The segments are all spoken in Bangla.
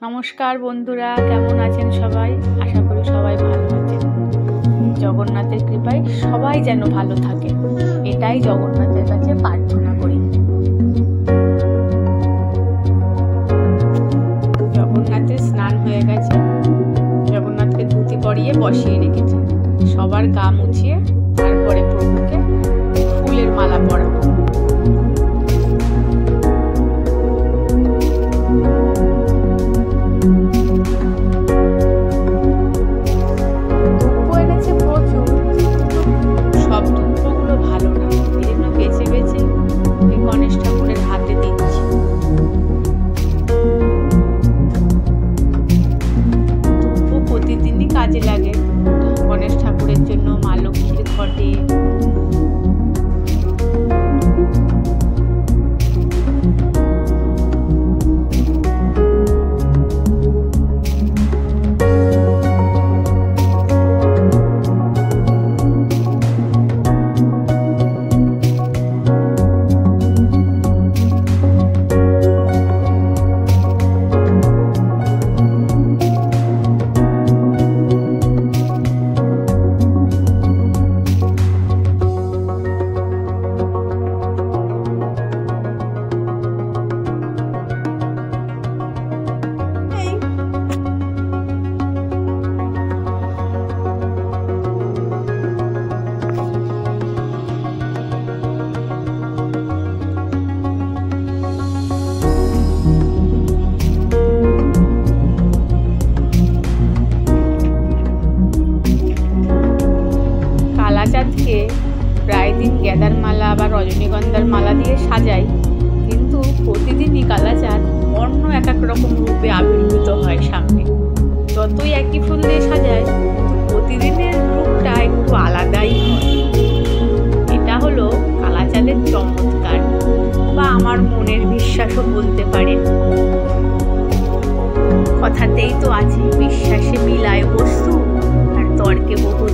নমস্কার বন্ধুরা, কেমন আছেন সবাই? আশা করি সবাই ভালো আছেন। জগন্নাথের কৃপায় সবাই যেন ভালো থাকে, এটাই জগন্নাথের কাছে প্রার্থনা করি। জগন্নাথের স্নান হয়ে গেছে, জগন্নাথকে ধুতি পরিয়ে বসিয়ে রেখেছে। সবার গা মুছিয়ে তারপরে প্রভুকে ফুলের মালা পরাবো। কাজে লাগে গণেশ ঠাকুরের জন্য, মা লক্ষ্মীর ঘটে। কালাচাঁদকে প্রায় দিন গেঁদার মালা বা রজনীগন্ধার মালা দিয়ে সাজাই, কিন্তু প্রতিদিনই কালাচাঁদ অন্য এক এক রকম রূপে আবির্ভূত হয় সামনে। যতই একই ফুল দিয়ে সাজায়, কিন্তু প্রতিদিনের রূপটা একটু আলাদাই হয়। এটা হলো কালাচাঁদের চমৎকার, বা আমার মনের বিশ্বাসও বলতে পারেন। কথাতেই তো আছে, বিশ্বাসে মিলায় বস্তু আর তর্কে বহুদূর।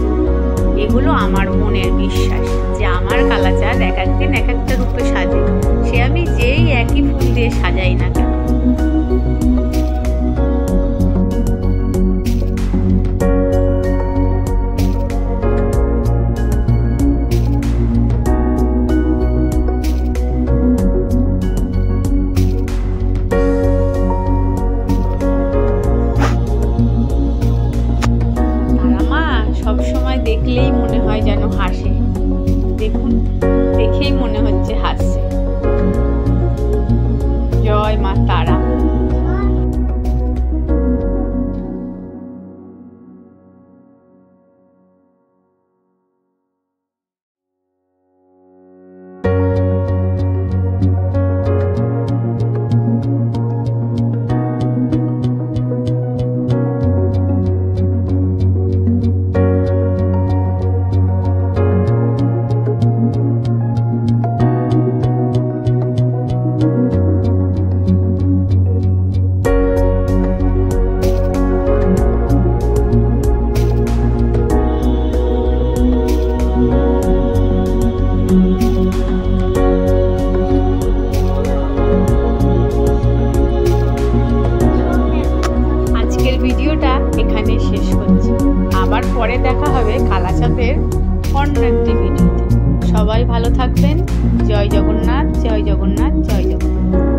এগুলো আমার মনের বিশ্বাস যে আমার কালাচাঁদ এক একদিন এক একটা রূপে সাজে, সে আমি যেই একই ফুল দিয়ে সাজাই না কেন। দেখলেই মনে হয় যেন হাসে। দেখুন, দেখেই মনে হচ্ছে হাসছে। জয় মা তারা। ভিডিওটা এখানে শেষ করছি। আবার পরে দেখা হবে কালাচাঁদের অন্য একটি ভিডিওতে। সবাই ভালো থাকবেন। জয় জগন্নাথ, জয় জগন্নাথ, জয় জগন্নাথ।